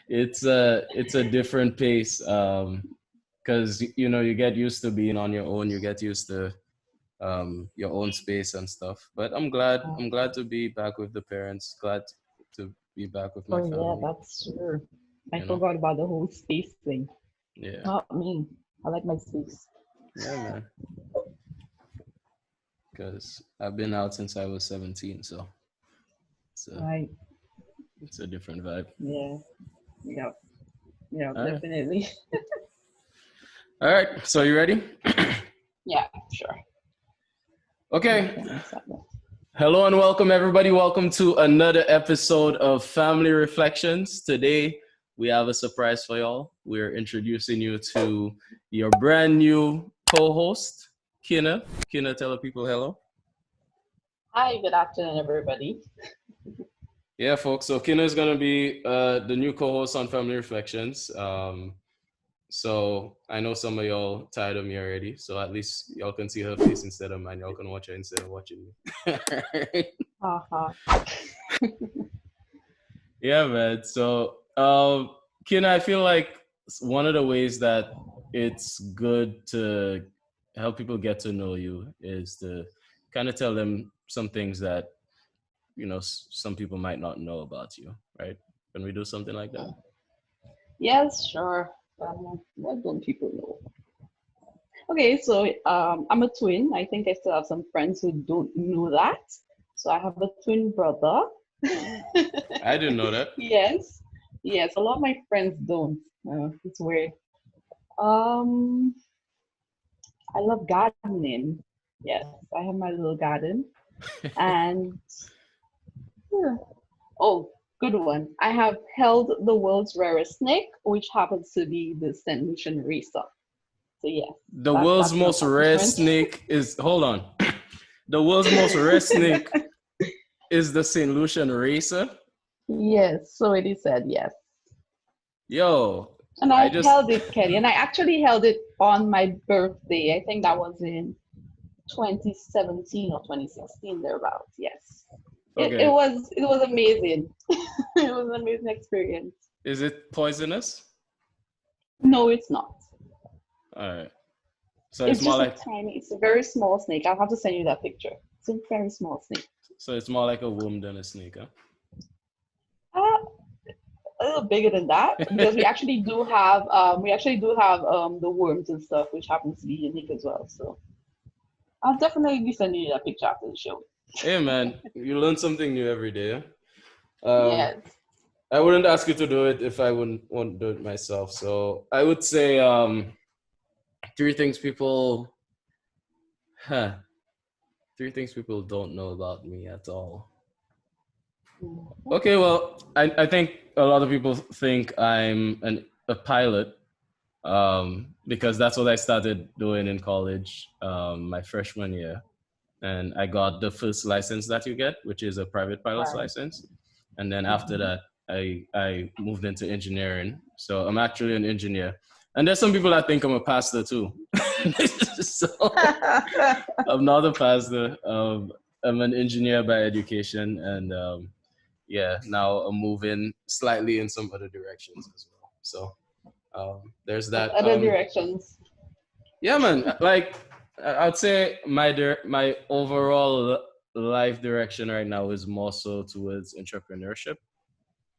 It's a different pace. Because you get used to being on your own. You get used to your own space and stuff. But I'm glad to be back with the parents. Glad to be back with my Oh yeah, family. that's true. I You know. forgot about the whole space thing. Yeah. Not me. I like my space. Yeah, man. Because I've been out since I was 17, so it's a Right. it's a different vibe. Yeah. Yeah. Yeah, All right. definitely. All right. So you ready? Yeah, sure. Okay. Okay, let's start that. Hello and welcome, everybody. Welcome to another episode of Family Reflections. Today, we have a surprise for y'all. We're introducing you to your brand new co-host, Kina. Kina, tell the people hello. Hi, good afternoon, everybody. Yeah, folks. So Kina is gonna be the new co-host on Family Reflections. So I know some of y'all tired of me already. So at least y'all can see her face instead of mine. Y'all can watch her instead of watching me. Haha. Yeah, man. So, Ken, I feel like one of the ways that it's good to help people get to know you is to kind of tell them some things that some people might not know about you, right? Can we do something like that? Yes, sure. What don't people know? Okay, so I'm a twin. I think I still have some friends who don't know that. So I have a twin brother. I didn't know that. Yes, yes. A lot of my friends don't. It's weird. Um, I love gardening. Yes, I have my little garden, and yeah. Oh, good one. I have held the world's rarest snake, which happens to be the St. Lucian racer. So yes, The world's that's an most rare accomplishment. snake is, hold on. The world's most rare snake is the St. Lucian racer. Yes, so it is said yes. Yo, And I I just held it, Kelly, and I actually held it on my birthday. I think that was in 2017 or 2016, thereabouts. Yes. It okay. was amazing. It was an amazing experience. Is it poisonous? No, it's not. All right. So it's It's more just a like tiny, it's a very small snake. I'll have to send you that picture. It's a very small snake. a worm than a snake, huh? Uh, a little bigger than that because we actually do have the worms and stuff, which happens to be unique as well. So I'll definitely be sending you that picture after the show. Hey man, you learn something new every day. Huh? Yes. I wouldn't ask you to do it if I wouldn't want to do it myself. So I would say three things people huh. Three things people don't know about me at all. Okay, well, I think a lot of people think I'm a pilot because that's what I started doing in college my freshman year. And I got the first license that you get, which is a private pilot's Right. license. And then after Mhm. that, I moved into engineering. So I'm actually an engineer. And there's some people that think I'm a pastor too. So I'm not a pastor. I'm an engineer by education, and yeah, now I'm moving slightly in some other directions as well. So there's What that. other directions? Yeah, man. Like I'd say my overall life direction right now is more so towards entrepreneurship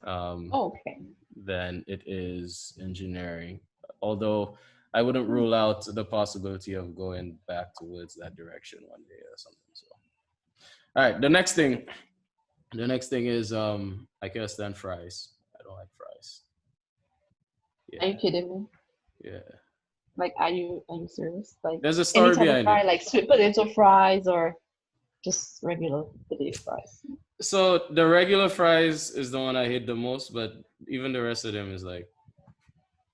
um, Okay. than it is engineering. Although I wouldn't rule out the possibility of going back towards that direction one day or something. So, all right. The next thing is I can't stand fries. I don't like fries. Are you Yeah, kidding me? yeah. Like, are you serious? Like There's a any story type of behind fry, it. like sweet potato fries or just regular potato fries? So the regular fries is the one I hate the most, but even the rest of them is like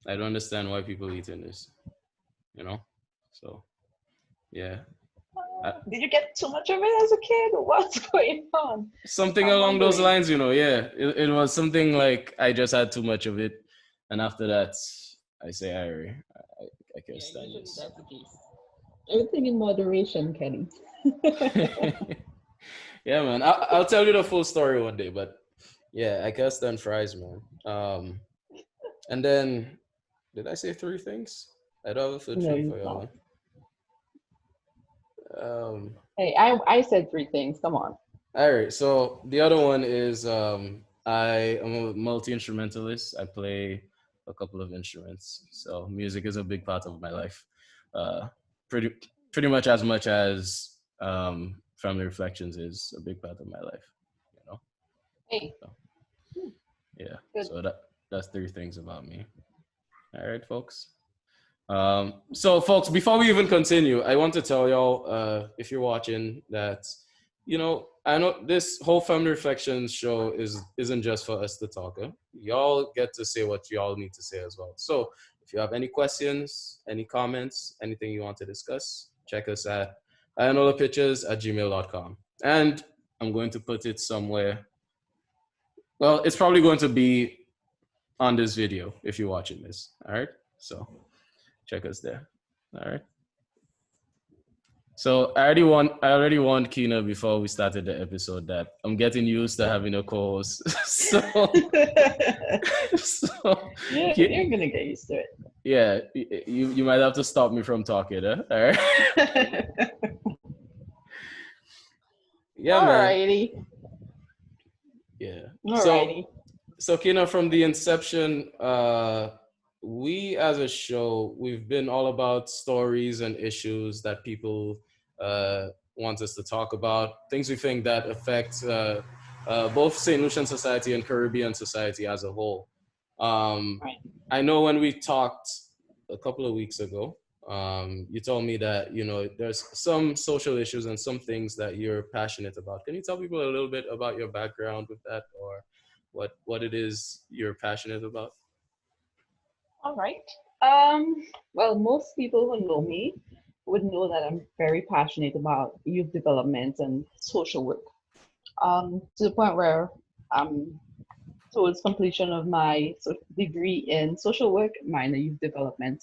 I don't understand why people eating this, you know? So yeah. I, Did you get too much of it as a kid? What's going on? something I'm along those wondering. lines, yeah. It was something like I just had too much of it. And after that I say I can't Yeah, stand usually this. that's the case. Everything in moderation, Kenny. Yeah, man. I'll tell you the full story one day, but Yeah, I guess then fries, man. And then did I say three things? I don't have a food No, thing you for y'all. not. Um, Hey, I said three things. Come on. all right. So the other one is I am a multi instrumentalist. I play a couple of instruments, so music is a big part of my life. Uh, pretty much as family reflections is a big part of my life. You know. Hey, So hmm, yeah. good. So that's three things about me. All right, folks. So, folks, before we even continue, I want to tell y'all, if you're watching, that I know this whole family reflections show isn't just for us to talk. Y'all get to say what y'all need to say as well. So, if you have any questions, any comments, anything you want to discuss, check us at ianolapictures@gmail.com. And I'm going to put it somewhere. Well, it's probably going to be on this video if you're watching this. All right. So check us there. All right. So I already warned Kina before we started the episode that I'm getting used to having a co-host. So You're gonna get used to yeah, you might have to stop me from talking, huh? All right. it. Yeah, man. Alrighty. Yeah. So Alrighty. so Kina, from the inception, we as a show, we've been all about stories and issues that people want us to talk about, things we think that affect both St. Lucian society and Caribbean society as a whole. Um, Right. I know when we talked a couple of weeks ago, you told me that there's some social issues and some things that you're passionate about. Can you tell people a little bit about your background with that, or what it is you're passionate about? All right. Um, well, most people who know me would know that I'm very passionate about youth development and social work. To the point where I'm towards completion of my degree in social work, minor youth development.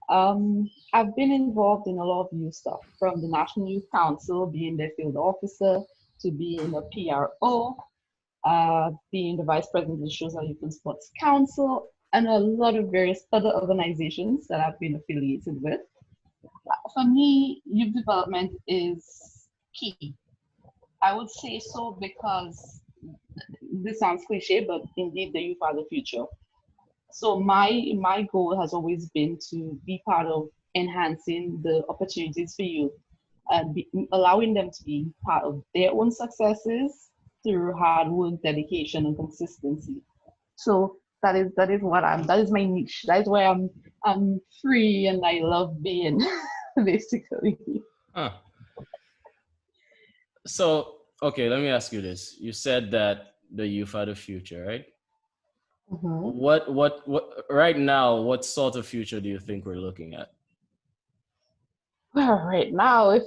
I've been involved in a lot of youth stuff, from the National Youth Council, being their field officer, to being a PRO, being the vice president of the Shows and Youth and Sports Council, and a lot of various other organizations that I've been affiliated with. For me, youth development is key. I would say so because this sounds cliche, but indeed the youth are the future. So my goal has always been to be part of enhancing the opportunities for youth and allowing them to be part of their own successes through hard work, dedication, and consistency. So that is my niche. That is where I'm free and I love being basically. Huh. So, okay, let me ask you this. You said that the youth are the future, right? Mhm. What right now, what sort of future do you think we're looking at? Well, right now, if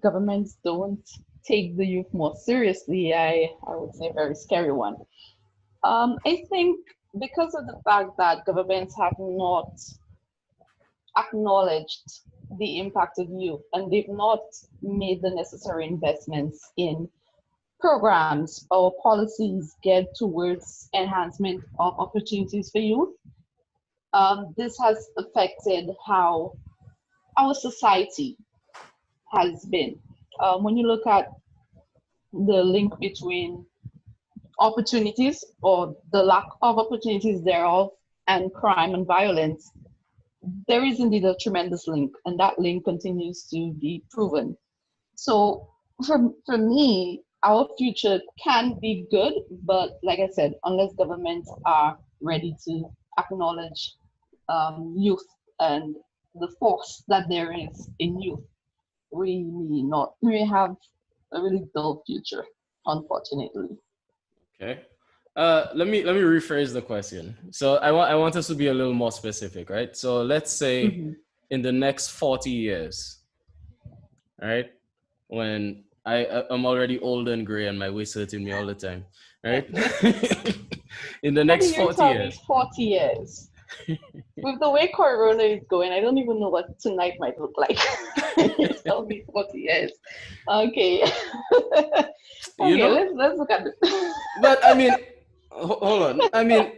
governments don't take the youth more seriously, I would say a very scary one. I think because of the fact that governments have not acknowledged the impact of youth and they've not made the necessary investments in programs or policies geared towards enhancement of opportunities for youth, this has affected how our society has been. When you look at the link between opportunities or the lack of opportunities thereof and crime and violence, there is indeed a tremendous link, and that link continues to be proven. So, for me, our future can be good, but like I said, unless governments are ready to acknowledge youth and the force that there is in youth, we have a really dull future, unfortunately. Okay. Let me rephrase the question. So I want us to be a little more specific, right? So let's say Mm-hmm. in the next 40 years, right? When I'm already old and gray and my waist hurting me all the time, right? In the How do next you 40 tell me years. 40 years? With the way Corona is going, I don't even know what tonight might look like. You tell me 40 years. Okay. you Okay, know, let's look at it. but I mean, hold on. I mean,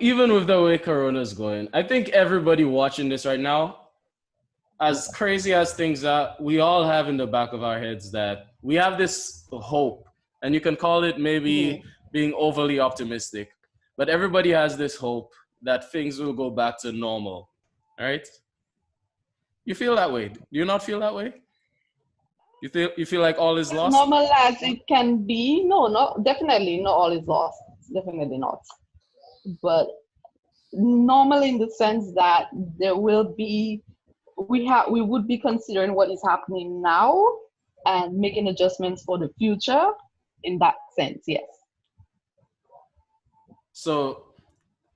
even with the way Corona's going, I think everybody watching this right now, as crazy as things are, we all have in the back of our heads that we have this hope, and you can call it maybe being overly optimistic, but everybody has this hope that things will go back to normal, right? You feel that way? Do you not feel that way? You feel like all is As lost? normal as it can be. No, no, definitely not all is lost. Definitely not. But normal in the sense that there will be, we would be considering what is happening now and making adjustments for the future in that sense, yes. So,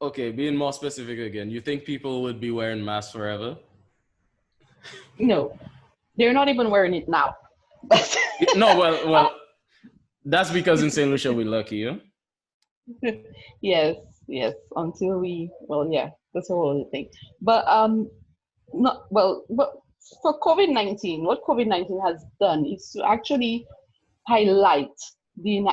okay, being more specific again, you think people would be wearing masks forever? No, they're not even wearing it now. No, well, that's because in St. Lucia we're lucky, yeah? Yes, yes, until we, well, yeah, that's a whole other thing. But not well, but for COVID-19, what COVID-19 has done is to actually highlight the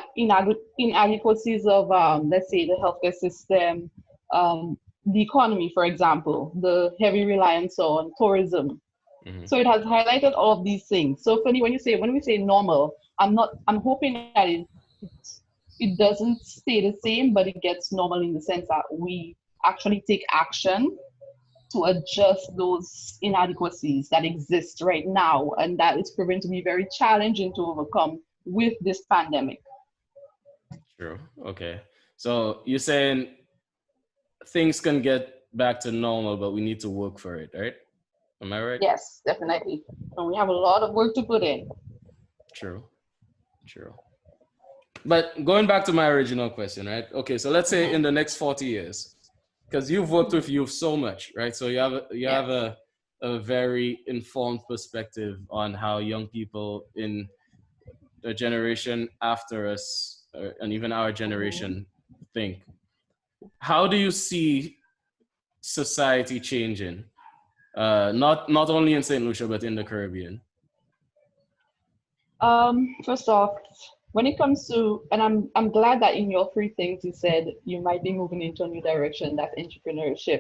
inadequacies of, let's say, the healthcare system, the economy, for example, the heavy reliance on tourism. Mm-hmm. So it has highlighted all of these things. So funny when we say normal, I'm hoping that it doesn't stay the same, but it gets normal in the sense that we actually take action to adjust those inadequacies that exist right now, and that is proven to be very challenging to overcome with this pandemic. True. Okay. So you're saying things can get back to normal, but we need to work for it, right? Am I right? Yes, definitely. And we have a lot of work to put in. True. True. But going back to my original question, right? Okay, so let's say in the next 40 years, because you've worked with youth so much, right? So you have a very informed perspective on how young people in the generation after us, and even our generation, think. How do you see society changing? Not only in St. Lucia, but in the Caribbean. First off, when it comes to, and I'm glad that in your three things you said you might be moving into a new direction, that's entrepreneurship.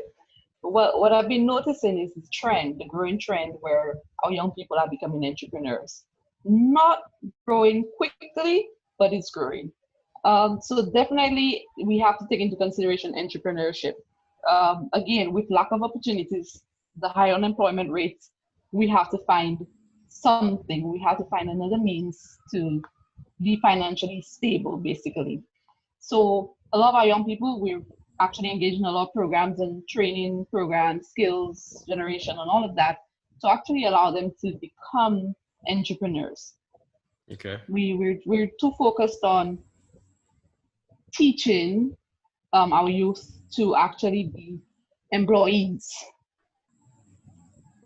What I've been noticing is the trend, the growing trend where our young people are becoming entrepreneurs. Not growing quickly, but it's growing. So definitely we have to take into consideration entrepreneurship. Again, with lack of opportunities, the high unemployment rates, we have to find something. We have to find another means to be financially stable, basically. So a lot of our young people, we're actually engaged in a lot of programs and training programs, skills generation, and all of that to actually allow them to become entrepreneurs. Okay. We're too focused on teaching our youth to actually be employees.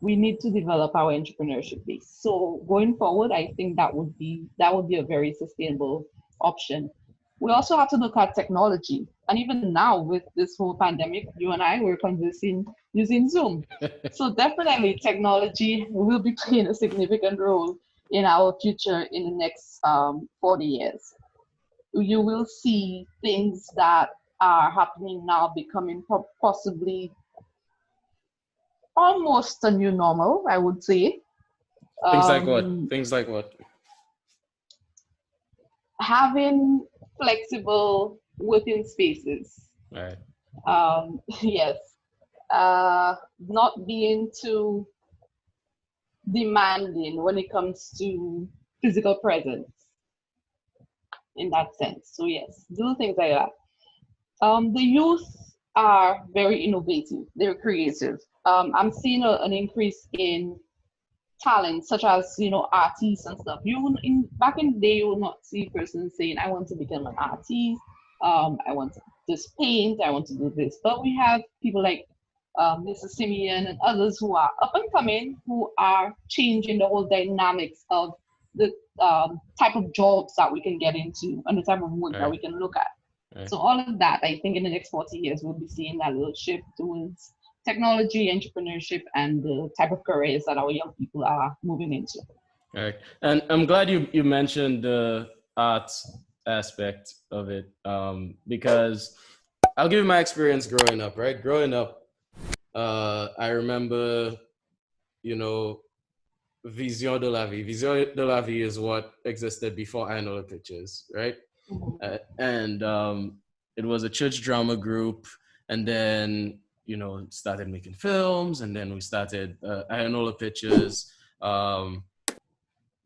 We need to develop our entrepreneurship base. So going forward, I think that would be a very sustainable option. We also have to look at technology. And even now with this whole pandemic, you and I were conversing using Zoom. So definitely technology will be playing a significant role in our future in the next 40 years. You will see things that are happening now becoming possibly almost a new normal, I would say. Things like what? Things like what? Having flexible working spaces. All right. Yes. Not being too demanding when it comes to physical presence in that sense. So yes, do things like that. The youth are very innovative. They're creative. I'm seeing an increase in talent, such as artists and stuff. Back in the day, you will not see persons saying, "I want to become an artist. I want to just paint. I want to do this." But we have people like Mr. Simeon and others who are up and coming, who are changing the whole dynamics of the type of jobs that we can get into and the type of work that we can look at. So all of that, I think in the next 40 years, we'll be seeing that little shift towards technology, entrepreneurship, and the type of careers that our young people are moving into. All right. And I'm glad you mentioned the arts aspect of it, because I'll give you my experience growing up. Right, growing up, I remember, you know, Vision de la Vie. Vision de la Vie is what existed before I Know the Pictures, right? And it was a church drama group, and then started making films, and then we started I Know the Pictures. Um,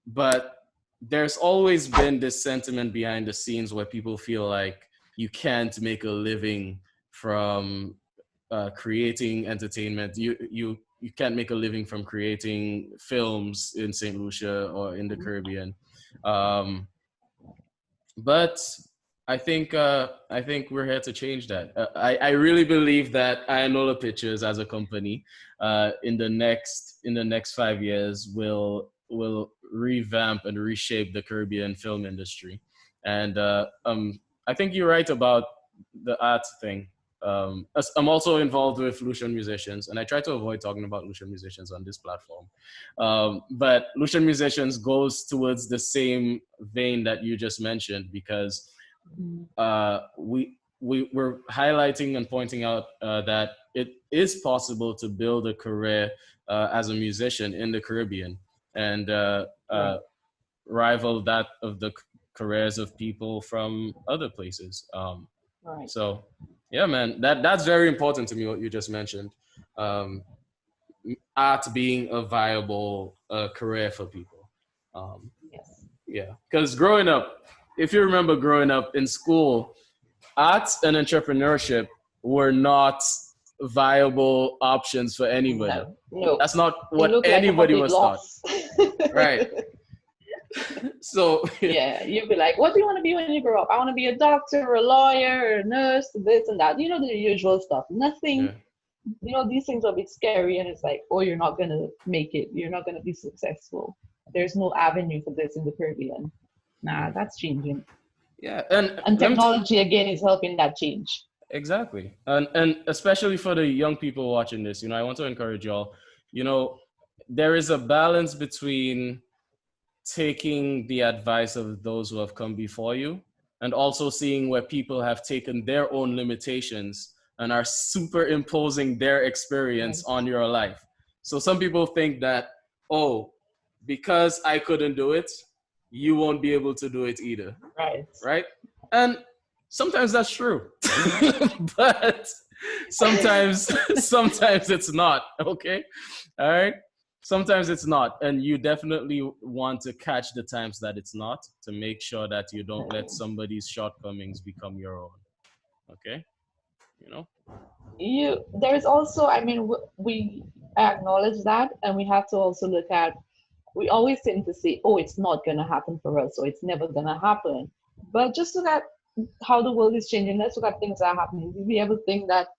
but there's always been this sentiment behind the scenes where people feel like you can't make a living from creating entertainment. You can't make a living from creating films in St. Lucia or in the Caribbean. Um, but I think we're here to change that. I really believe that I Know the Pictures as a company in the next 5 years will revamp and reshape the Caribbean film industry. And I think you're right about the art thing. I'm also involved with Lucian musicians, and I try to avoid talking about Lucian musicians on this platform. But Lucian musicians goes towards the same vein that you just mentioned, because we're highlighting and pointing out that it is possible to build a career as a musician in the Caribbean, and rival that of the careers of people from other places. Right. So, yeah, man, that's very important to me, what you just mentioned. Um, Art being a viable career for people. Yes. Yeah, because growing up, if you remember growing up in school, arts and entrepreneurship were not viable options for anybody. No. That's not It what looked like a anybody complete was taught. loss. Right. So Yeah, you'd be like, what do you want to be when you grow up? I want to be a doctor, a lawyer, a nurse, this and that. The usual stuff. Nothing, these things are a bit scary, and it's like, oh, you're not going to make it. You're not going to be successful. There's no avenue for this in the Caribbean. Nah, that's changing. Yeah, and technology again is helping that change. Exactly. And especially for the young people watching this, I want to encourage y'all, there is a balance between taking the advice of those who have come before you, and also seeing where people have taken their own limitations and are superimposing their experience on your life. So some people think that, oh, because I couldn't do it, you won't be able to do it either. Right? And sometimes that's true. But sometimes it's not, okay? All right? Sometimes it's not, and you definitely want to catch the times that it's not, to make sure that you don't let somebody's shortcomings become your own. Okay? There's also, we acknowledge that, and we have to also look at, we always tend to say, oh, it's not going to happen for us, or it's never going to happen. But just look at how the world is changing. Let's look at things that are happening. Did we ever think that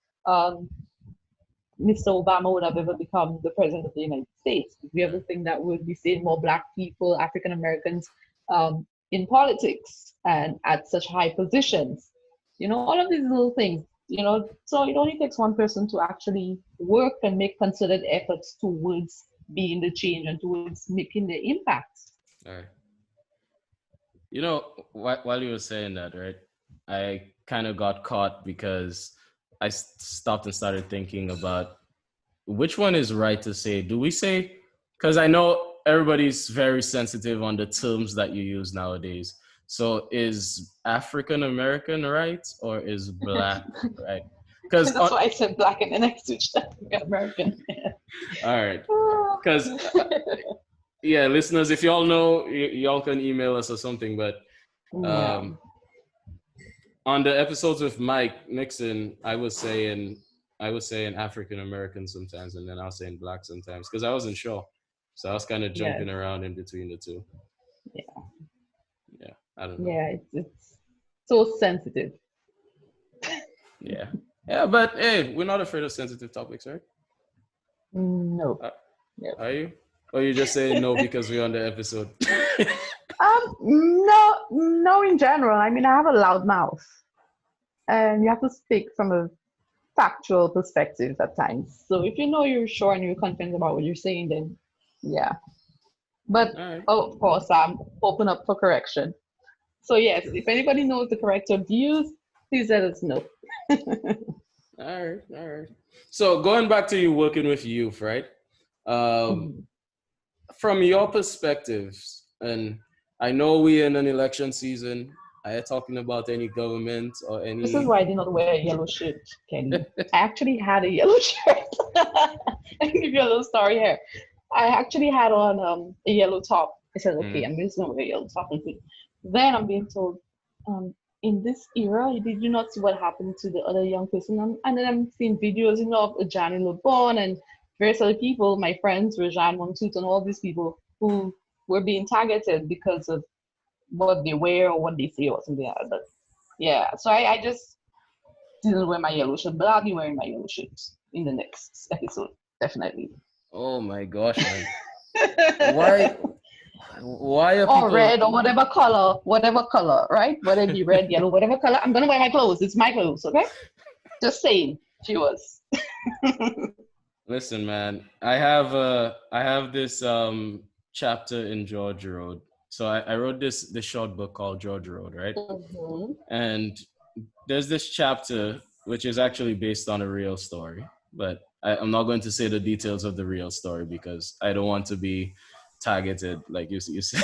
Mr. Obama would have ever become the president of the United States? Did we ever think that we'd be seeing more Black people, African Americans, in politics and at such high positions? All of these little things, so it only takes one person to actually work and make concerted efforts towards being the change and towards making the impact. All right. While you were saying that, right, I kind of got caught because I stopped and started thinking about which one is right to say. Do we say, because I know everybody's very sensitive on the terms that you use nowadays. So is African American right, or is Black right? Because that's why I said Black and then I switched to African American. All right. Because yeah, listeners, if y'all know, y'all can email us or something. But on the episodes with Mike Nixon, I was saying African American sometimes, and then I was saying Black sometimes, because I wasn't sure. So I was kind of jumping around in between the two. Yeah, I don't know. Yeah, it's so sensitive. Yeah, but hey, we're not afraid of sensitive topics, right? No. Are you? Or you just saying no because we're on the episode? No, in general. I have a loud mouth, and you have to speak from a factual perspective at times. So if you're sure and you're confident about what you're saying, then yeah. But of course, I'm open up for correction. So yes, if anybody knows the correct term to use, please let us know. All right, all right. So going back to you working with youth, right? Um, Mhm. from your perspectives, and I know we're in an election season. Are you talking about any government or This is any? why I did not wear a yellow shirt, Kenny. I actually had a yellow shirt. I can give you a little story here. I actually had on a yellow top. I said, okay, Hmm. I'm just going to wear a yellow top and thing. Then I'm being told, in this era, did you not see what happened to the other young person? And then I'm seeing videos, of Johnny LeBon and various other people, my friends, Rajan Montut, and all these people who were being targeted because of what they wear or what they say or something like that. But yeah, so I just didn't wear my yellow shirt, but I'll be wearing my yellow shirt in the next episode, definitely. Oh my gosh, man! Why? Why are Or people? red or whatever color, right? Whether it be red, yellow, whatever color, I'm gonna wear my clothes. It's my clothes, okay? Just saying, viewers. Listen, man. I have this chapter in George Road. So I wrote this short book called George Road, right? Mm-hmm. And there's this chapter which is actually based on a real story, but I'm not going to say the details of the real story because I don't want to be targeted, like you said.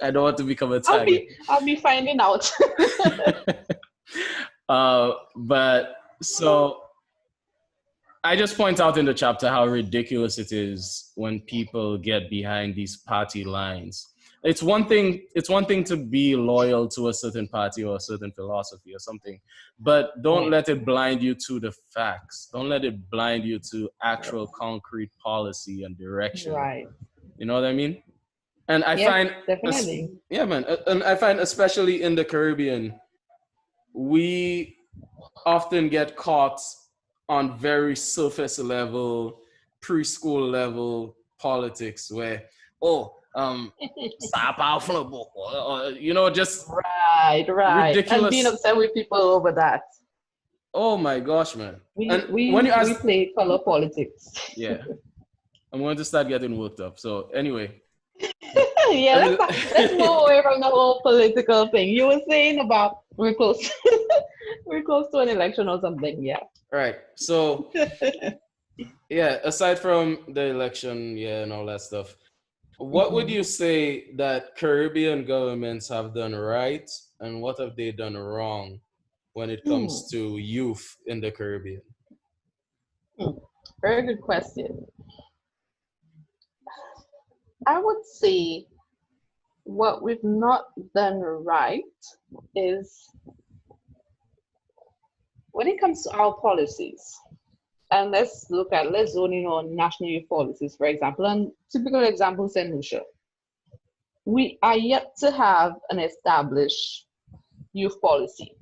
I don't want to become a target. I'll be finding out. But so I just point out in the chapter how ridiculous it is when people get behind these party lines. It's one thing to be loyal to a certain party or a certain philosophy or something, but don't Right. let it blind you to the facts. Don't let it blind you to Yes. actual concrete policy and direction. Right. You know what I mean? And I Yes, find, definitely. yeah, man, and I find especially in the Caribbean, we often get caught on very surface level, preschool level politics where, oh, star powerful, just Right, right. And being ridiculous. upset with people over that. Oh my gosh, man. We And when we you we ask, play color politics. yeah, I'm going to start getting worked up. So anyway, Yeah, let me, let's move away from the whole political thing. You were saying about we're close we're close to an election or something, yeah. right. So yeah, aside from the election, yeah, and all that stuff, what would Mhm. you say that Caribbean governments have done right and what have they done wrong when it Hmm. comes to youth in the Caribbean? Hmm. Very good question. I would say what we've not done right is when it comes to our policies. And let's zone in on national youth policies, for example. And typical example, St. Lucia. We are yet to have an established youth policy.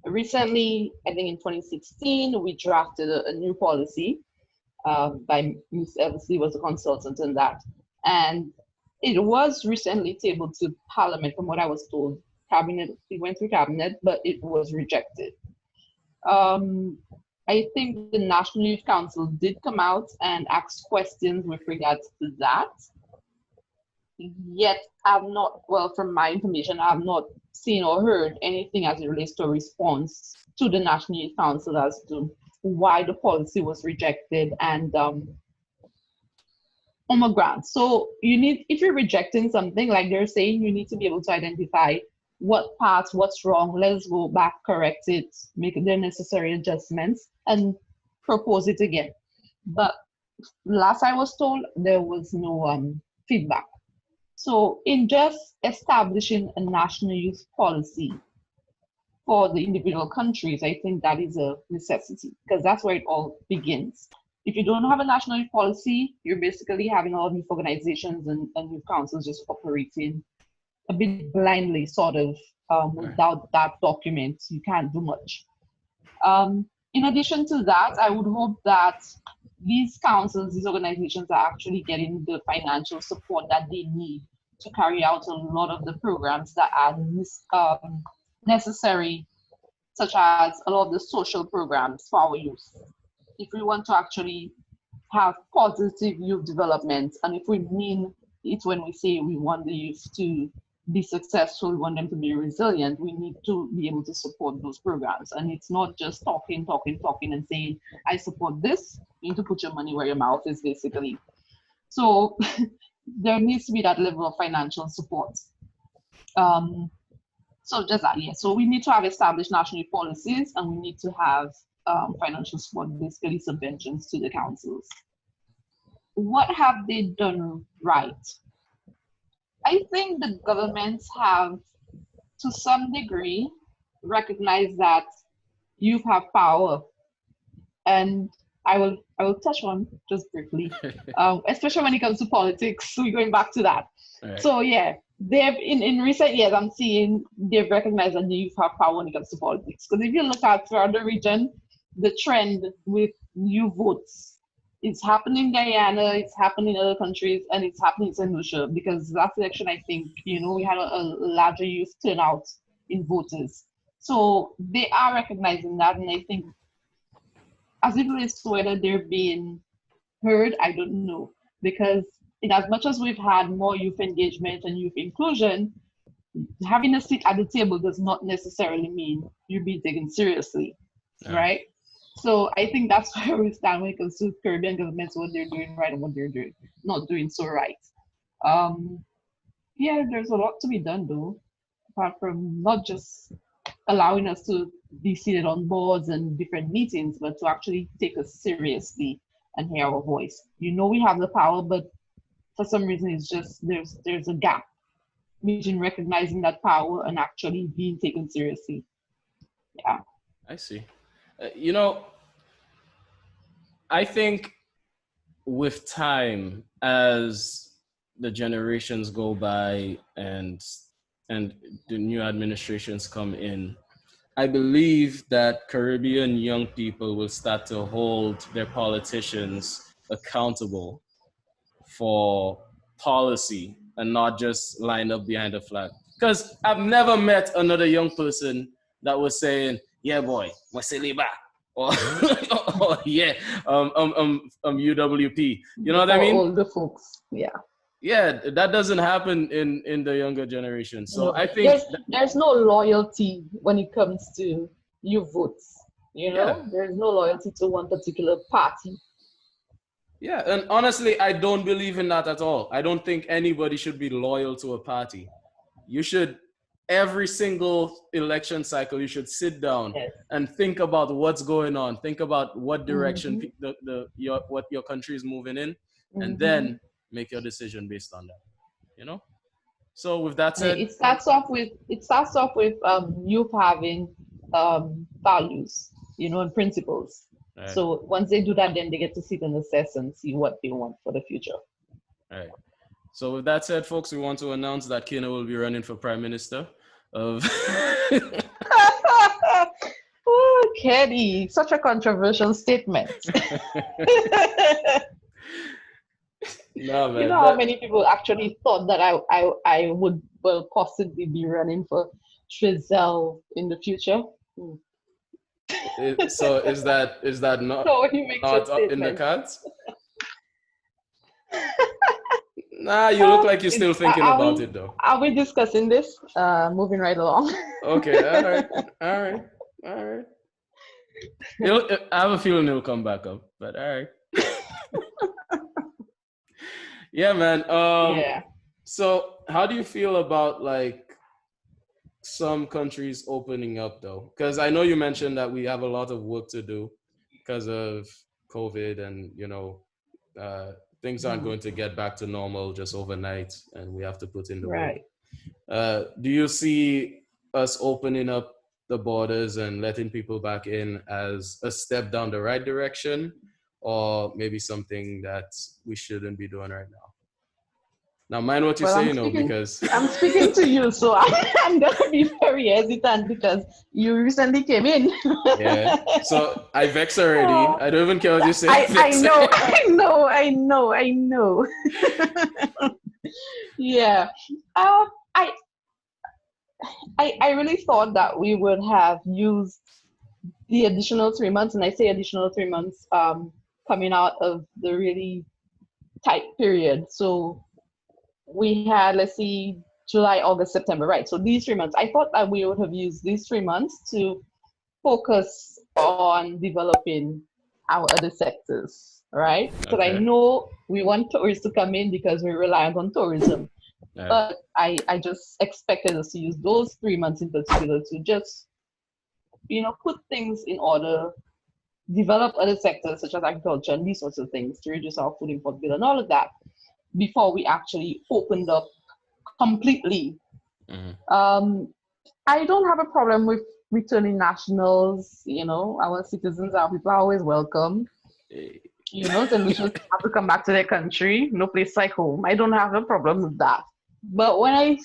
Recently, I think in 2016, we drafted a new policy by Ms. Eversley was a consultant in that. And it was recently tabled to Parliament, from what I was told. Cabinet, it went through Cabinet, but it was rejected. Um, I think the National Youth Council did come out and ask questions with regards to that. Yet, I've not, well, from my information, I've not seen or heard anything as it relates to a response to the National Youth Council as to why the policy was rejected and grant. So you need, if you're rejecting something, like they're saying, you need to be able to identify what parts, what's wrong. Let's go back, correct it, make the necessary adjustments, and propose it again. But last I was told, there was no feedback. So in just establishing a national youth policy for the individual countries, I think that is a necessity because that's where it all begins. If you don't have a national youth policy, you're basically having all of these organizations and youth councils just operating a bit blindly, sort of, Right. without that document. You can't do much. In addition to that, I would hope that these councils, these organizations are actually getting the financial support that they need to carry out a lot of the programs that are necessary, such as a lot of the social programs for our youth. If we want to actually have positive youth development, and if we mean it when we say we want the youth to be successful, we want them to be resilient, we need to be able to support those programs. And it's not just talking, and saying, I support this. You need to put your money where your mouth is, basically. So there needs to be that level of financial support. So just that, yeah. So we need to have established national policies, and we need to have financial support, basically subventions to the councils. What have they done right? I think the governments have, to some degree, recognized that youth have power, and I will touch on just briefly, especially when it comes to politics. We're going back to that. Right. So yeah, they've in recent years, I'm seeing they've recognized that the youth have power when it comes to politics. Because if you look at throughout the region, the trend with new votes, it's happening in Guyana, it's happening in other countries, and it's happening in St. Lucia. Because last election, I think, we had a larger youth turnout in voters. So they are recognizing that, and I think as it relates to whether they're being heard, I don't know. Because in as much as we've had more youth engagement and youth inclusion, having a seat at the table does not necessarily mean you're being taken seriously, right? So I think that's where we stand when it comes to Caribbean governments, what they're doing right and what they're doing not doing so right. Yeah, there's a lot to be done though, apart from not just allowing us to be seated on boards and different meetings, but to actually take us seriously and hear our voice. We have the power, but for some reason it's just there's a gap between recognizing that power and actually being taken seriously. Yeah. I see. I think with time, as the generations go by and the new administrations come in, I believe that Caribbean young people will start to hold their politicians accountable for policy and not just line up behind a flag. Because I've never met another young person that was saying, yeah, boy, Wasiliba. Or, or yeah, UWP. You know what I mean? Older folks, yeah. Yeah, that doesn't happen in the younger generation. So no, I think there's no loyalty when it comes to youth votes. Yeah. There's no loyalty to one particular party. Yeah, and honestly, I don't believe in that at all. I don't think anybody should be loyal to a party. You should, every single election cycle, you should sit down and think about what's going on. Think about what direction what your country is moving in, and then make your decision based on that. So with that said, it starts off with youth having values, and principles. Right. So once they do that, then they get to sit and assess and see what they want for the future. All right. So with that said, folks, we want to announce that Kena will be running for Prime Minister of... Oh, Kenny, such a controversial statement. No, man, how many people actually thought that I would possibly be running for Trizell in the future? So is that not, so he makes not up in the cards? Nah, you look like you're still thinking about it though. Are we discussing this? Moving right along. Okay, all right. I have a feeling it'll come back up, but all right. Yeah, man. Yeah. So how do you feel about some countries opening up though? Because I know you mentioned that we have a lot of work to do because of COVID, and things aren't going to get back to normal just overnight, and we have to put in the work. Do you see us opening up the borders and letting people back in as a step down the right direction, or maybe something that we shouldn't be doing right now? Now, mind what you say, because... I'm speaking to you, so I'm going to be very hesitant because you recently came in. Yeah, so I vex already. I don't even care what you say. I know. Yeah. I really thought that we would have used the additional 3 months, and I say additional 3 months coming out of the really tight period. So we had, let's see, July, August, September, right? So these 3 months, I thought that we would have used these 3 months to focus on developing our other sectors, right? Because I Okay. know we want tourists to come in because we're reliant on tourism. All right. But I just expected us to use those 3 months in particular to just, put things in order, develop other sectors such as agriculture and these sorts of things to reduce our food import bill and all of that before we actually opened up completely. Mm-hmm. I don't have a problem with returning nationals. Our citizens, our people are always welcome. Then we should have to come back to their country. No place like home. I don't have a problem with that. But when I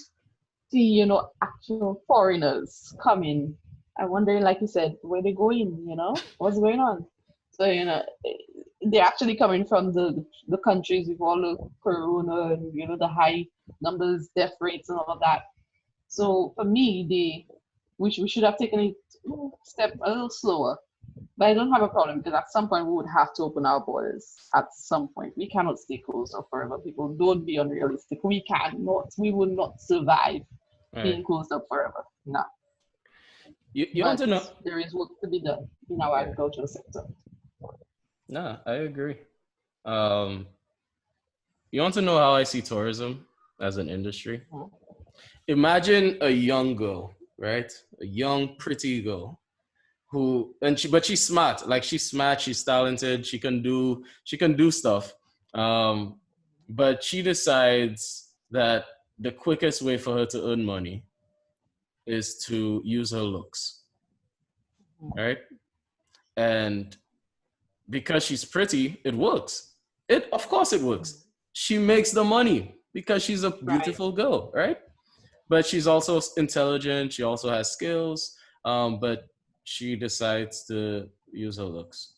see, actual foreigners coming, I wonder, like you said, where they going, what's going on? So, they're actually coming from the countries with all the corona and, the high numbers, death rates and all of that. So for me, we should have taken it a little slower. But I don't have a problem because at some point we would have to open our borders. At some point, we cannot stay closed up forever. People, don't be unrealistic. We cannot. We will not survive being closed up forever. No. You want to know? There is work to be done in our agricultural sector. No, I agree. You want to know how I see tourism as an industry? Imagine a young girl, right? A young, pretty girl but she's smart. Like she's smart, she's talented, she can do stuff. But she decides that the quickest way for her to earn money is to use her looks, right? And because she's pretty, it works. Of course it works. She makes the money because she's a beautiful girl, right? But she's also intelligent. She also has skills. But she decides to use her looks.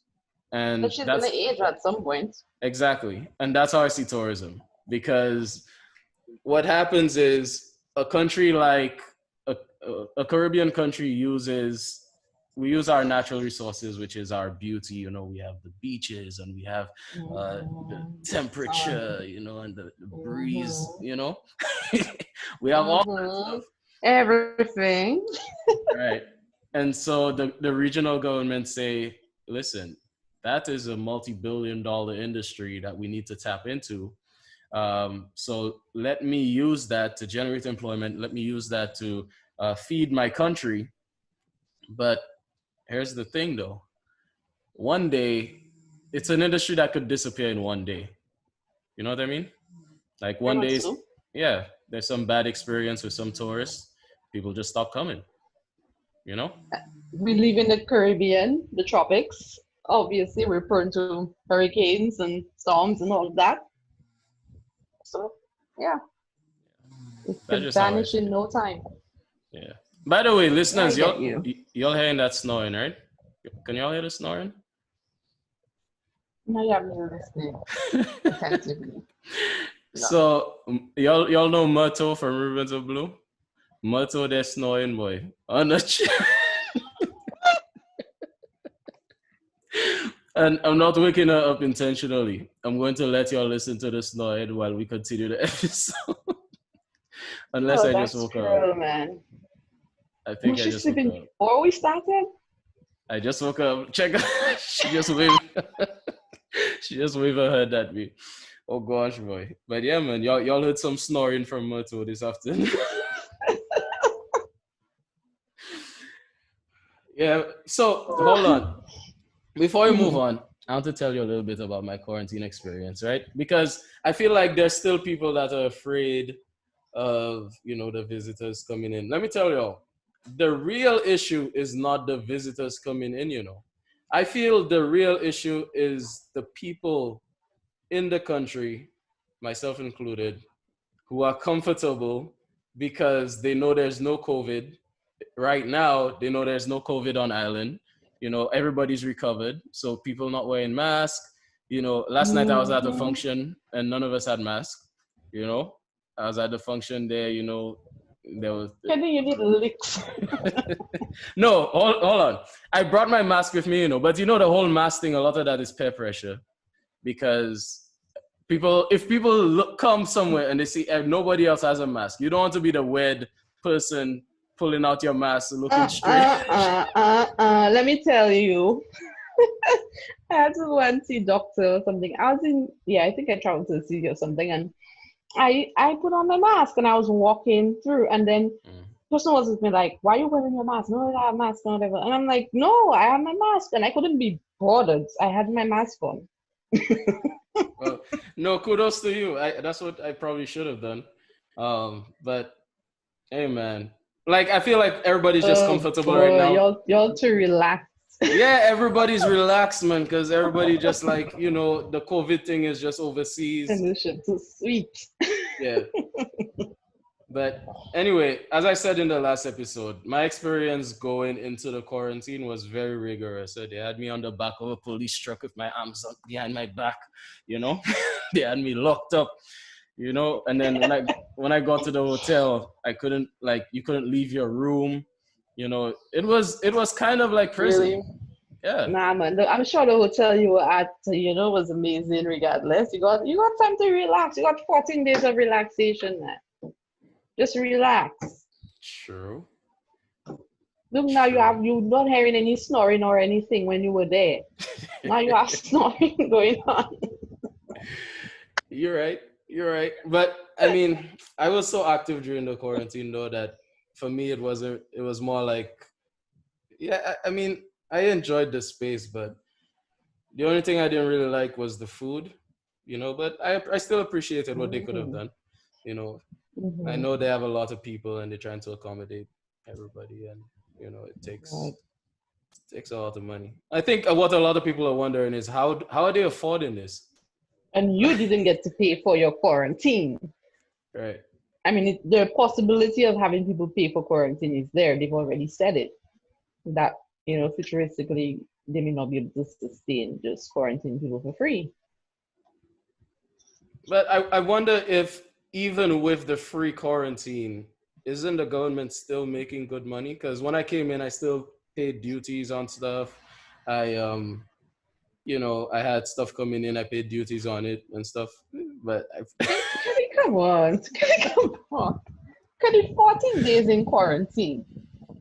And but she's going to age at some point. Exactly. And that's how I see tourism. Because what happens is a country like a Caribbean country we use our natural resources, which is our beauty. We have the beaches and we have the temperature, and the breeze, we have all that stuff. Everything. Right. And so the regional governments say, listen, that is a multi-billion-dollar industry that we need to tap into. So let me use that to generate employment. Let me use that to feed my country. But here's the thing, though. One day, it's an industry that could disappear in one day. You know what I mean? Like one day, there's some bad experience with some tourists. People just stop coming. We live in the Caribbean, the tropics. Obviously, we're prone to hurricanes and storms and all of that. So, yeah. It could vanish in no time. Yeah. By the way, listeners, y'all hearing that snoring, right? Can y'all hear the snoring? No, yeah, I'm listening attentively. No. So, y'all know Myrtle from Ribbons of Blue? Myrtle, they're snoring, boy. On the chair. And I'm not waking her up intentionally. I'm going to let y'all listen to the snoring while we continue the episode. Unless I just woke up. Man. I think I just woke up. Before we started? I just woke up. Check out. She just waved. She just waved her head at me. Oh gosh, boy. But yeah, man, y'all heard some snoring from Myrtle this afternoon. Yeah. So hold on. Before we move on, I want to tell you a little bit about my quarantine experience, right? Because I feel like there's still people that are afraid of, the visitors coming in. Let me tell y'all, the real issue is not the visitors coming in, I feel the real issue is the people in the country, myself included, who are comfortable because they know there's no COVID. Right now, they know there's no COVID on island. Everybody's recovered. So people not wearing masks. Last night I was at a function and none of us had masks. I was at the function there, there was... You need licks. No, hold on. I brought my mask with me, but the whole mask thing, a lot of that is peer pressure. Because if people come somewhere and they see nobody else has a mask, you don't want to be the weird person pulling out your mask looking strange. Let me tell you. I had to go and see doctor or something. I think I traveled to see or something, and I put on my mask and I was walking through, and then person was with me like, "Why are you wearing your mask? No, I have a mask, no, whatever." And I'm like, "No, I have my mask," and I couldn't be bothered. I had my mask on. Well, no, kudos to you. That's what I probably should have done. But hey, man, like I feel like everybody's just comfortable right now. You're too relaxed. Yeah, everybody's relaxed, man, because everybody just like, the COVID thing is just overseas. And this shit too sweet. Yeah. But anyway, as I said in the last episode, my experience going into the quarantine was very rigorous. So they had me on the back of a police truck with my arms up behind my back, They had me locked up, and then when I got to the hotel, you couldn't leave your room. It was kind of like prison. Really? Yeah. Nah, man. I'm sure the hotel you were at, was amazing regardless. You got time to relax. You got 14 days of relaxation, man. Just relax. True. Look, now you're not hearing any snoring or anything when you were there. Now you have snoring going on. You're right. But I mean, I was so active during the quarantine though that for me it was more like, yeah, I mean, I enjoyed the space, but the only thing I didn't really like was the food, but I still appreciated what they could have done. I know they have a lot of people and they're trying to accommodate everybody, and it takes a lot of money. I think what a lot of people are wondering is how are they affording this? And you didn't get to pay for your quarantine. Right. I mean, the possibility of having people pay for quarantine is there. They've already said it. That, futuristically, they may not be able to sustain just quarantine people for free. But I wonder if even with the free quarantine, isn't the government still making good money? Because when I came in, I still paid duties on stuff. I had stuff coming in. I paid duties on it and stuff. But come on. 14 days in quarantine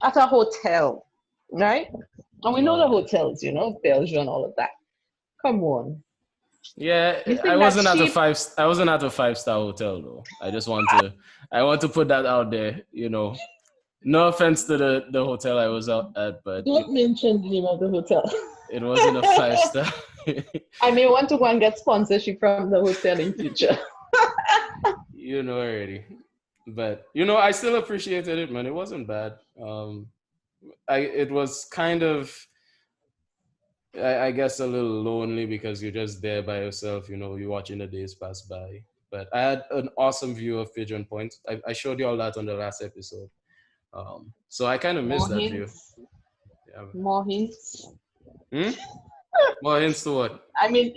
at a hotel, right? And we know the hotels, Belgium and all of that. Come on. Yeah, I wasn't at a 5-star hotel though. I want to put that out there, No offense to the hotel I was out at, but don't mention the name of the hotel. It wasn't a 5-star. I may want to go and get sponsorship from the hotel in future. Already. But I still appreciated it, man. It wasn't bad. It was kind of, I guess, a little lonely because you're just there by yourself, you're watching the days pass by. But I had an awesome view of Pigeon Point. I showed you all that on the last episode. So I kind of missed that view. Yeah. More hints? More hints to what? I mean,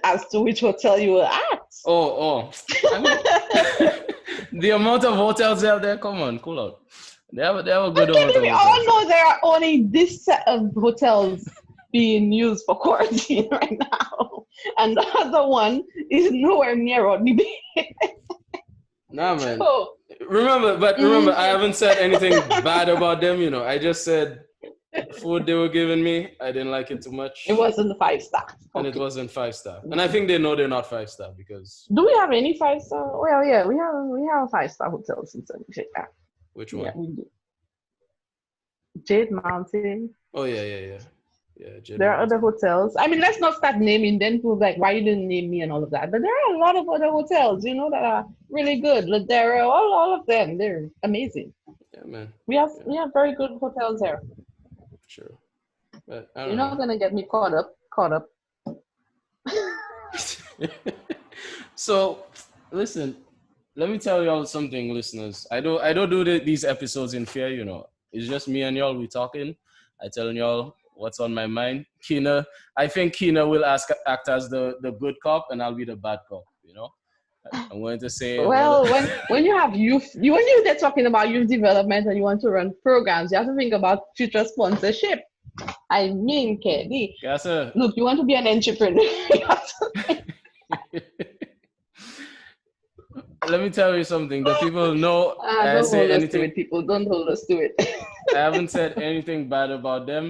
as to which hotel you were at. Oh. I mean, the amount of hotels out there, come on, cool out. They have a good amount of hotels. We all know there are only this set of hotels being used for quarantine right now. And the other one is nowhere near Rodney Bay. Nah, man. So, remember, I haven't said anything bad about them, I just said the food they were giving me, I didn't like it too much. It wasn't 5-star. And it wasn't 5-star. And I think they know they're not 5-star because... Do we have any 5-star? Well, yeah, we have 5-star hotels in San Diego. Which one? Yeah, we do. Jade Mountain. Oh, yeah. There are other hotels. I mean, let's not start naming them. People like, why you didn't name me and all of that. But there are a lot of other hotels, that are really good. There are all of them. They're amazing. Yeah, man. We have very good hotels here. Sure. But You're not gonna get me caught up. So, listen. Let me tell y'all something, listeners. I don't do these episodes in fear. It's just me and y'all. We talking. I telling y'all what's on my mind. I think Keena will act as the good cop, and I'll be the bad cop. I'm going to say. Well, when you have youth, when you're talking about youth development and you want to run programs, you have to think about future sponsorship. I mean, Kelly. Yes, sir. Look, you want to be an entrepreneur. let me tell you something. The people know I Don't say hold us to anything. it, people. Don't hold us to it. I haven't said anything bad about them.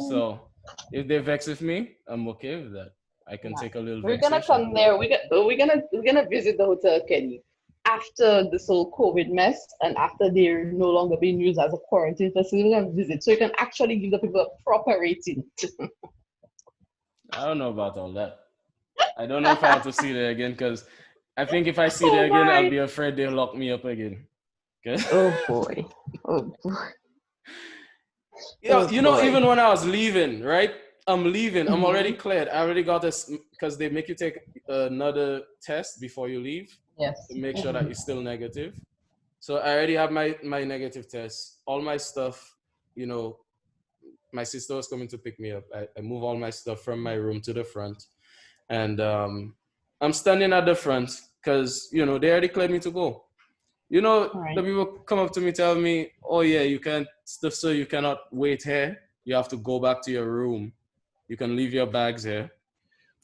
So if they vex with me, I'm okay with that. I can Yeah. take a little We're gonna vexation. come there. We're gonna visit the hotel, Kenny, after this whole COVID mess and after they're no longer being used as a quarantine facility. We're gonna visit so you can actually give the people a proper rating. I don't know about all that. I don't know if I have to see there again because I think if I see there Oh again, I'll my! be afraid they'll lock me up again. 'Cause- Oh boy! Oh boy! Oh boy! Even when I was leaving, right? I'm leaving. I'm already Mm-hmm. cleared. I already got this because they make you take another test before you leave Yes. to make sure that Mm-hmm. you're still negative. So I already have my negative test. All my stuff, you know, my sister was coming to pick me up. I move all my stuff from my room to the front. And I'm standing at the front because, they already cleared me to go. All The right. people come up to me, tell me, oh yeah, you can't, stuff, so you cannot wait here. You have to go back to your room. You can leave your bags here.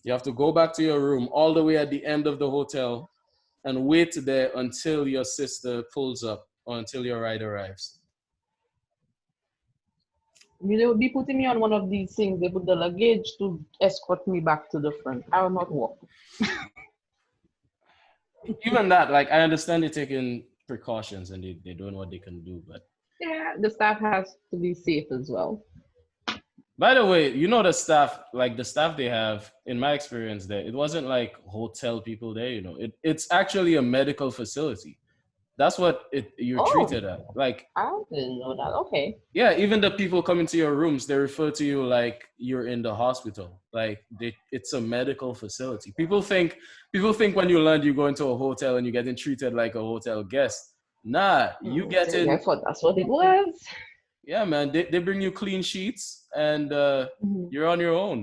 You have to go back to your room all the way at the end of the hotel and wait there until your sister pulls up or until your ride arrives. They would be putting me on one of these things. They put the luggage to escort me back to the front. I will not walk. Even that, like, I understand they're taking precautions and they're doing what they can do, but Yeah, the staff has to be safe as well. by the way, the staff they have, in my experience there, it wasn't like hotel people there, it's actually a medical facility. That's what you're treated Oh, at. Like, I didn't know that. Okay. yeah, even the people coming to your rooms, they refer to you like you're in the hospital. Like it's a medical facility. People think when you land, you go into a hotel and you're getting treated like a hotel guest. Nah, you get So I in. thought that's what it was. Yeah, man, they bring you clean sheets and Mhm. you're on your own.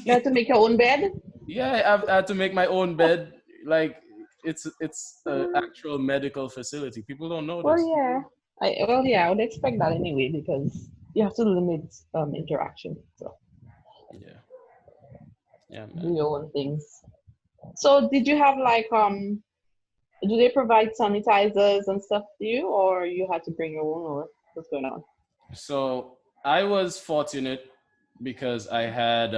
You had to make your own bed. Yeah, I had to make my own bed. Like it's an Mm, actual medical facility. People don't know Well, this. yeah. I would expect that anyway because you have to limit interaction. So Yeah, yeah, do man. your own things. So did you have do they provide sanitizers and stuff to you, or you had to bring your own, or what's going on? So I was fortunate because I had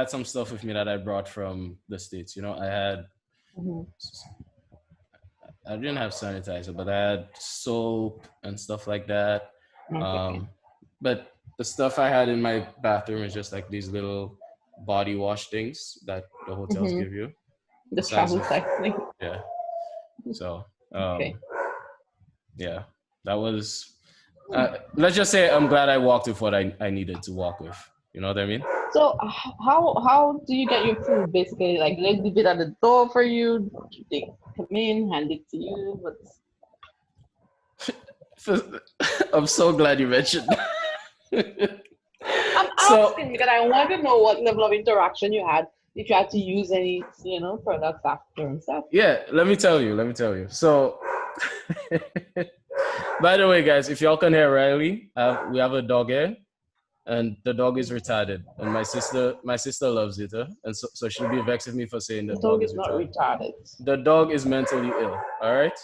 some stuff with me that I brought from the States. Hmm. I didn't have sanitizer, but I had soap and stuff like that. Okay. Um, but the stuff I had in my bathroom is just like these little body wash things that the hotels Hmm. give you. The The size travel of, size thing. yeah. So Okay. yeah, that was. Let's just say I'm glad I walked with what I needed to walk with. You know what I mean? So how do you get your food basically? Like they leave it at the door for you. They come in, hand it to you. What's I'm so glad you mentioned. I'm So asking because I want to know what level of interaction you had if you had to use any, products after and stuff. yeah, let me tell you. Let me tell you. So, by the way, guys, if y'all can hear Riley, we have a dog here, and the dog is retarded, and my sister loves it, and so she'll be vexed with me for saying the The dog dog is is not retarded. retarded. The dog is mentally ill. All right.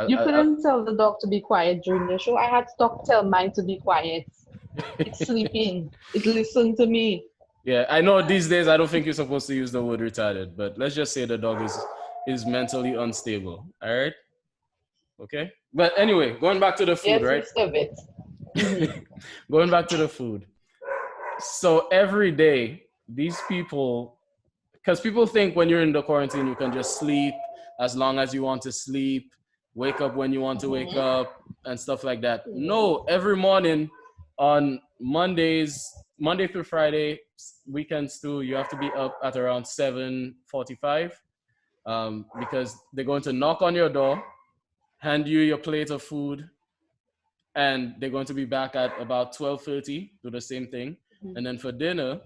You couldn't tell the dog to be quiet during the show. I had to tell mine to be quiet. It's sleeping. It listened to me. Yeah, I know these days I don't think you're supposed to use the word retarded, but let's just say the dog is mentally unstable. All right. Okay. But anyway, going back to the food, Yes, right? Mr. Vet. Mm-hmm. Going back to the food. So every day, these people, because people think when you're in the quarantine, you can just sleep as long as you want to sleep, wake up when you want to wake Mm-hmm. up, and stuff like that. Mm-hmm. No, every morning on Mondays, Monday through Friday, weekends too, you have to be up at around 7:45, because they're going to knock on your door, hand you your plate of food, and they're going to be back at about 12:30, do the same thing. And then for dinner,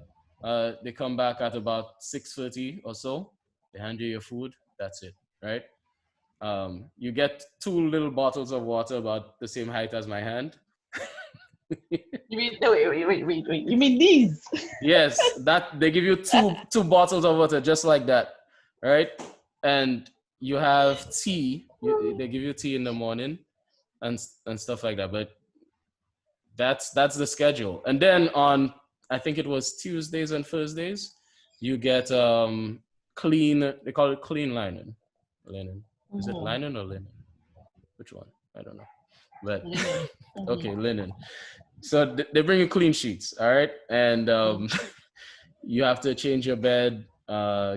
they come back at about 6:30 or so. They hand you your food. That's it, right? You get two little bottles of water about the same height as my hand. You mean no, wait. You mean these? Yes, that they give you two bottles of water just like that, right? And you have tea. They give you tea in the morning and stuff like that. But that's the schedule. And then on, I think it was Tuesdays and Thursdays, you get clean. They call it clean linen. Linen. Is it linen or linen? Which one? I don't know. But okay, linen. So they bring you clean sheets, all right, and you have to change your bed,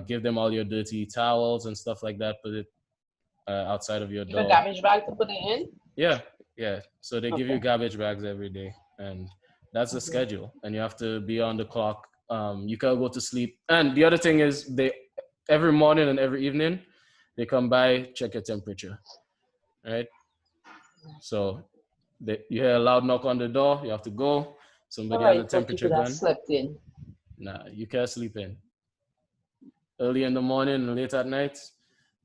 give them all your dirty towels and stuff like that. Put it outside of your Even door. garbage bag to put it in. Yeah, yeah. So they give you garbage bags every day, and that's the schedule. And you have to be on the clock. You can't go to sleep. And the other thing is, they every morning and every evening, they come by, check your temperature, right? So you hear a loud knock on the door, you have to go. Somebody has a Alright, but you temperature could have gun. slept in. Nah, you can't sleep in. Early in the morning and late at night,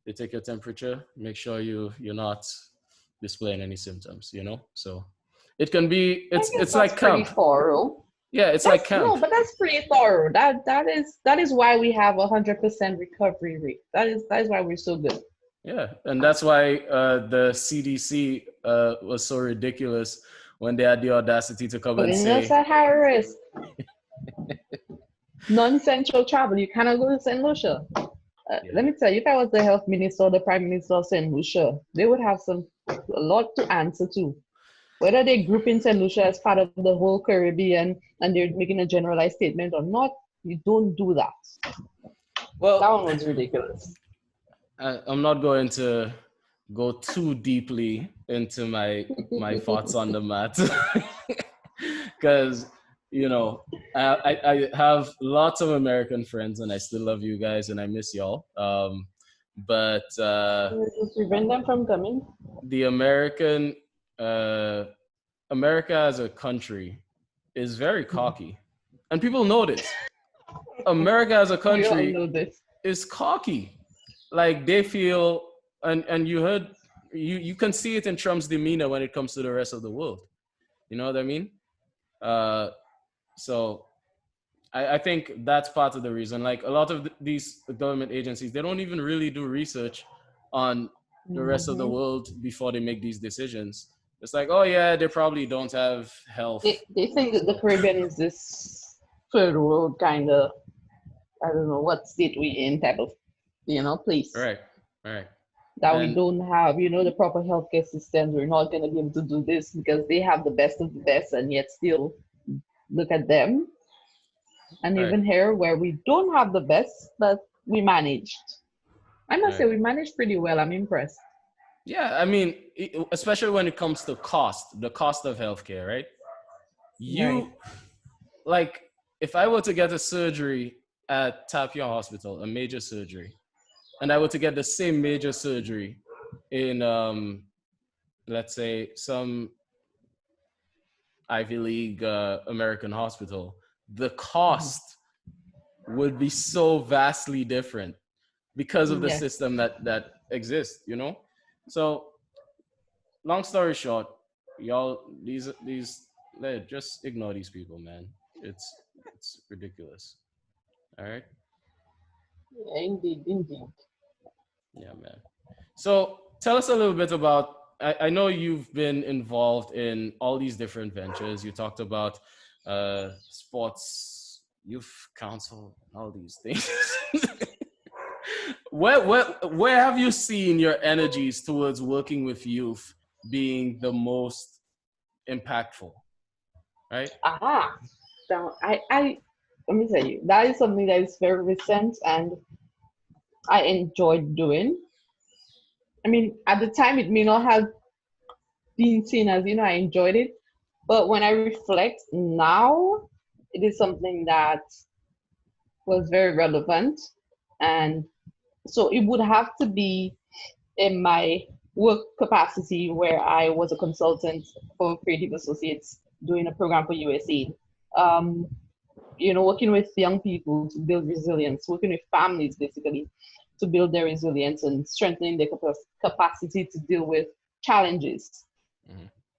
they take your temperature, make sure you're not displaying any symptoms, you know? So it can be, I guess it's that's like pretty camp. thorough. Yeah, it's like camp. No, but that's pretty thorough. That is why we have 100% recovery rate. That is why we're so good. Yeah, and that's why the CDC was so ridiculous when they had the audacity to come and Putting say, us at high risk. Non-essential travel. You cannot go to St. Lucia. Let me tell you, if I was the health minister or the prime minister of St. Lucia, they would have a lot to answer to. Whether they group in St. Lucia as part of the whole Caribbean and they're making a generalized statement or not, you don't do that. well, that one was ridiculous. I'm not going to go too deeply into my thoughts on the matter because I have lots of American friends and I still love you guys and I miss y'all. But Just prevent them from coming. the America as a country is very cocky, and people know this. America as a country is cocky. Like they feel, and you can see it in Trump's demeanor when it comes to the rest of the world. You know what I mean? So I think that's part of the reason. Like a lot of these government agencies, they don't even really do research on the rest of the world before they make these decisions. It's like, oh yeah, they probably don't have health. They think that the Caribbean is this third world kind of, I don't know what state we in type of, place. Right. That we don't have, the proper healthcare systems. We're not going to be able to do this because they have the best of the best, and yet still look at them. And even here, where we don't have the best, but we managed. I must say, we managed pretty well. I'm impressed. Yeah, I mean, especially when it comes to the cost of healthcare, right? Like, if I were to get a surgery at Tapion Hospital, a major surgery, and I were to get the same major surgery in, let's say, some Ivy League American hospital, the cost would be so vastly different because of the system that exists, So, long story short, y'all, these just ignore these people, man. It's ridiculous. All right. Yeah, indeed. Yeah, man. So tell us a little bit about. I know you've been involved in all these different ventures. You talked about sports, youth council, all these things. Where have you seen your energies towards working with youth being the most impactful? Right? So I let me tell you, that is something that is very recent and I enjoyed doing. I mean, at the time it may not have been seen as, I enjoyed it, but when I reflect now, it is something that was very relevant. And so it would have to be in my work capacity where I was a consultant for Creative Associates doing a program for USAID. Working with young people to build resilience, working with families basically to build their resilience and strengthening their capacity to deal with challenges,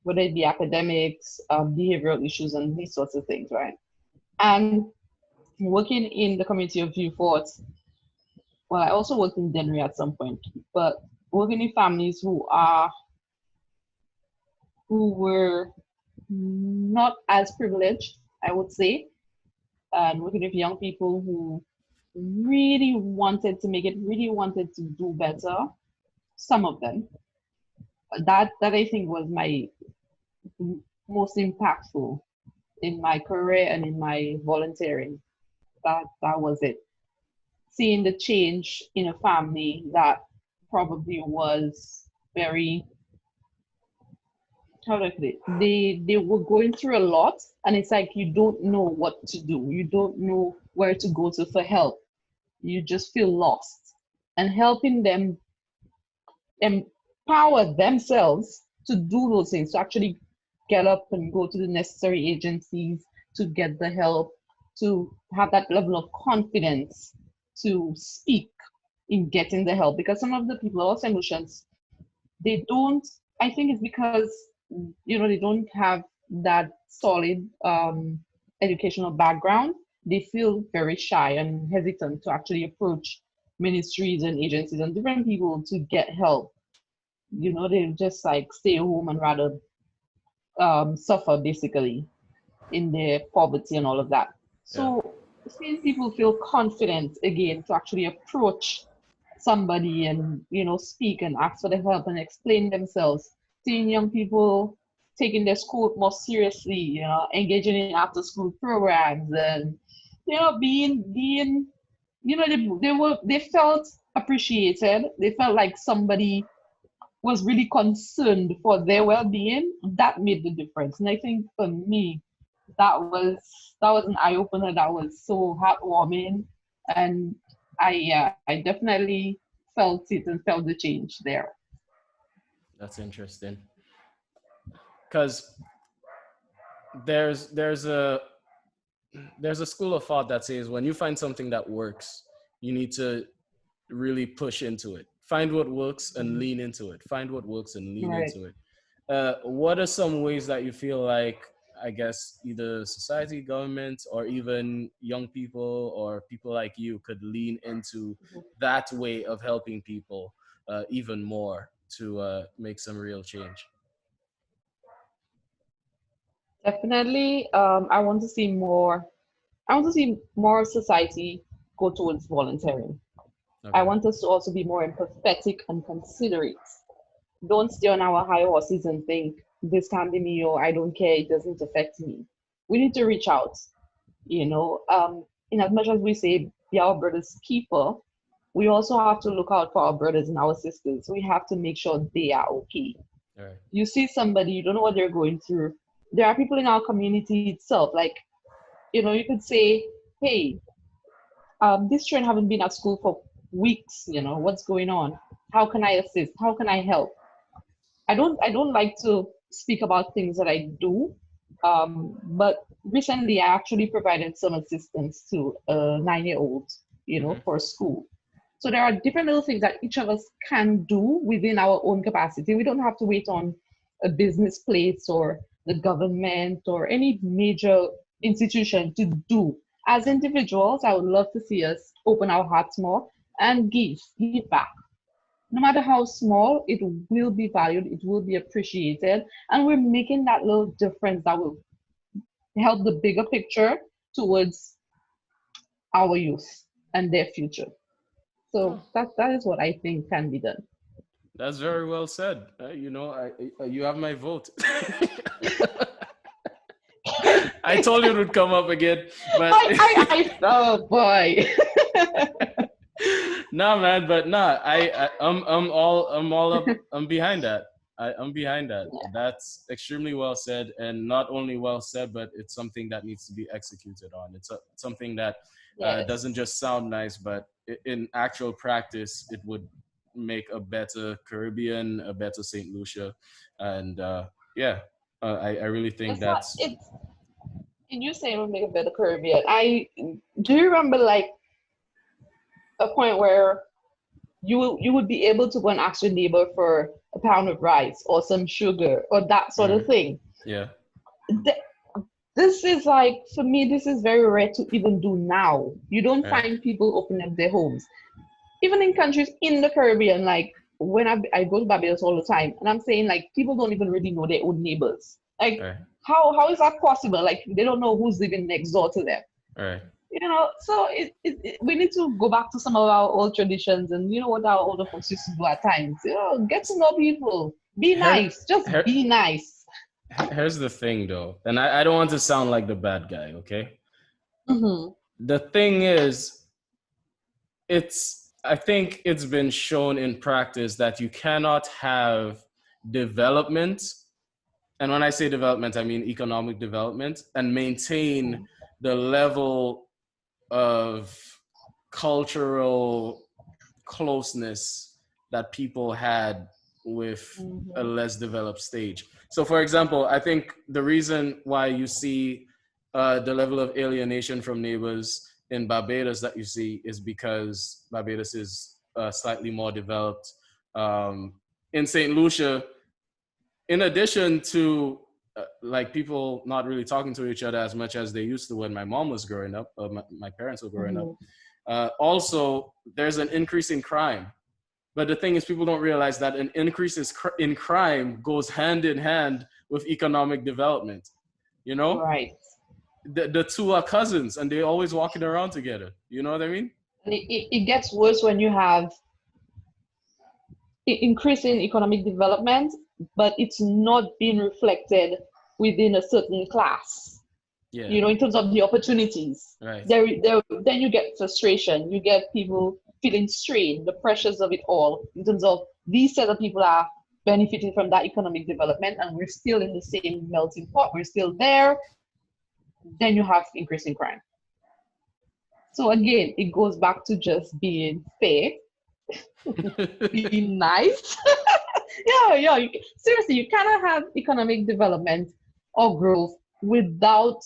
whether it be academics, behavioral issues, and these sorts of things, right? And working in the community of Vieux Fort, well, I also worked in Denver at some point, but working in families who were not as privileged, I would say, and working with young people who really wanted to make it, really wanted to do better. Some of them. That I think was my most impactful in my career and in my volunteering. That was it. Seeing the change in a family that probably was very, how do I put it? They were going through a lot, and it's like you don't know what to do. You don't know where to go to for help. You just feel lost. And helping them empower themselves to do those things, to actually get up and go to the necessary agencies to get the help, to have that level of confidence to speak in getting the help. Because some of the people, our solutions, they don't, I think it's because, they don't have that solid educational background. They feel very shy and hesitant to actually approach ministries and agencies and different people to get help. They just like stay home and rather suffer basically in their poverty and all of that. Yeah. So seeing people feel confident again to actually approach somebody and speak and ask for the help and explain themselves. Seeing young people taking their school more seriously, engaging in after school programs and being they felt appreciated. They felt like somebody was really concerned for their well-being. That made the difference. And I think for me, that was an eye-opener. That was so heartwarming, and I definitely felt it and felt the change there. That's interesting. Because there's a school of thought that says when you find something that works, you need to really push into it. Find what works and lean into it. Find what works and lean Right. into it. What are some ways that you feel like, I guess, either society, government, or even young people or people like you could lean into that way of helping people even more to make some real change? Definitely, I want to see more. I want to see more society go towards volunteering. I Okay. want us to also be more empathetic and considerate. Don't stay on our high horses and think this can't be me or I don't care, it doesn't affect me. We need to reach out, in as much as we say be our brother's keeper, we also have to look out for our brothers and our sisters. We have to make sure they are okay. All right. You see somebody, you don't know what they're going through. There are people in our community itself, like, you could say, hey, this children haven't been at school for weeks, what's going on? How can I assist? How can I help? I don't like to speak about things that I do, but recently I actually provided some assistance to a 9-year-old, Mm-hmm. for school. So there are different little things that each of us can do within our own capacity. We don't have to wait on a business place or the government or any major institution to do. As individuals, I would love to see us open our hearts more and give back. No matter how small, it will be valued, it will be appreciated, and we're making that little difference that will help the bigger picture towards our youth and their future. Oh, So that is what I think can be done. that's very well said. You have my vote. I told you it would come up again, but Oh boy. nah, man. But nah, I'm all up. I'm behind that. I'm behind that. That's extremely well said, and not only well said, but it's something that needs to be executed on. It's something that doesn't Yes. just sound nice, but in actual practice, it would make a better Caribbean, a better Saint Lucia, and yeah, I really think It's not that's it's and you say it would make a better Caribbean. I do you remember like a point where you would be able to go and ask your neighbor for a pound of rice or some sugar or that sort of mm, thing. yeah, Th- This is like, for me, this is very rare to even do now. You don't right, find people opening up their homes. even in countries in the Caribbean, like when I go to Barbados all the time, and I'm saying like people don't even really know their own neighbors. Like Right. how is that possible? Like they don't know who's living next door to them. Right. So we need to go back to some of our old traditions, and what our older folks used to do at times. Get to know people. Be Here, nice. Just here, be nice. here's the thing, though, and I don't want to sound like the bad guy. Okay. Mm-hmm. The thing is, I think it's been shown in practice that you cannot have development, and when I say development, I mean economic development, and maintain the level of cultural closeness that people had with a less developed stage. So, for example, I think the reason why you see the level of alienation from neighbors in Barbados that you see is because Barbados is slightly more developed. In St. Lucia, in addition to like people not really talking to each other as much as they used to when my mom was growing up, or my parents were growing up, also there's an increase in crime. But the thing is, people don't realize that an increase in crime goes hand in hand with economic development. Right. The two are cousins, and they're always walking around together. You know what I mean? And it gets worse when you have increase in economic development, but it's not being reflected within a certain class. Yeah. In terms of the opportunities. Right. Then you get frustration. You get people feeling strained, the pressures of it all, in terms of these set of people are benefiting from that economic development, and we're still in the same melting pot. We're still there. Then you have increasing crime. So again, it goes back to just being fair, being nice. Yeah. Seriously, you cannot have economic development or growth without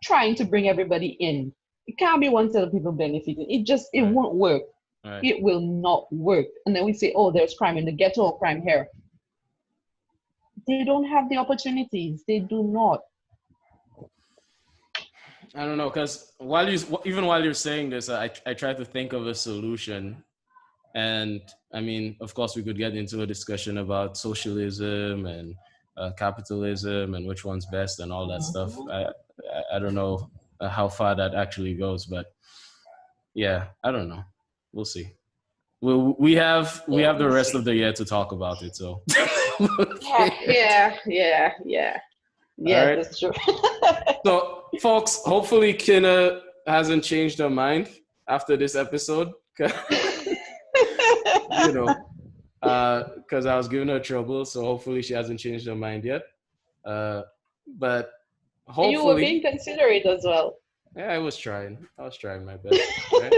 trying to bring everybody in. It can't be one set of people benefiting. It won't work. Right. It will not work. And then we say, oh, there's crime in the ghetto or crime here. They don't have the opportunities. They do not. I don't know, because even while you're saying this, I try to think of a solution. And I mean, of course, we could get into a discussion about socialism and capitalism and which one's best and all that stuff. I don't know how far that actually goes, but yeah, I don't know. We'll see. We have the rest of the year to talk about it. So yeah, right. That's true. So, folks, hopefully Kina hasn't changed her mind after this episode. Because I was giving her trouble, so hopefully she hasn't changed her mind yet. But hopefully, you were being considerate as well. Yeah, I was trying my best. Right?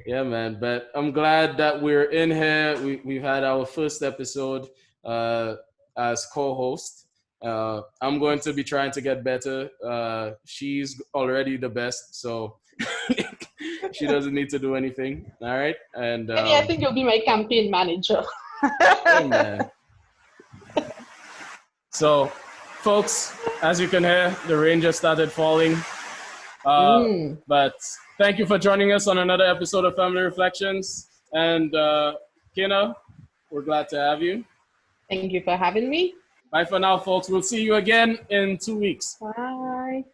Yeah, man. But I'm glad that we're in here. We've had our first episode as co-host. I'm going to be trying to get better. She's already the best, so she doesn't need to do anything. All right. And I think you'll be my campaign manager. Hey, man. So, folks, as you can hear, the rain just started falling. But thank you for joining us on another episode of Family Reflections. And Kina, we're glad to have you. Thank you for having me. Bye for now, folks. We'll see you again in 2 weeks. Bye.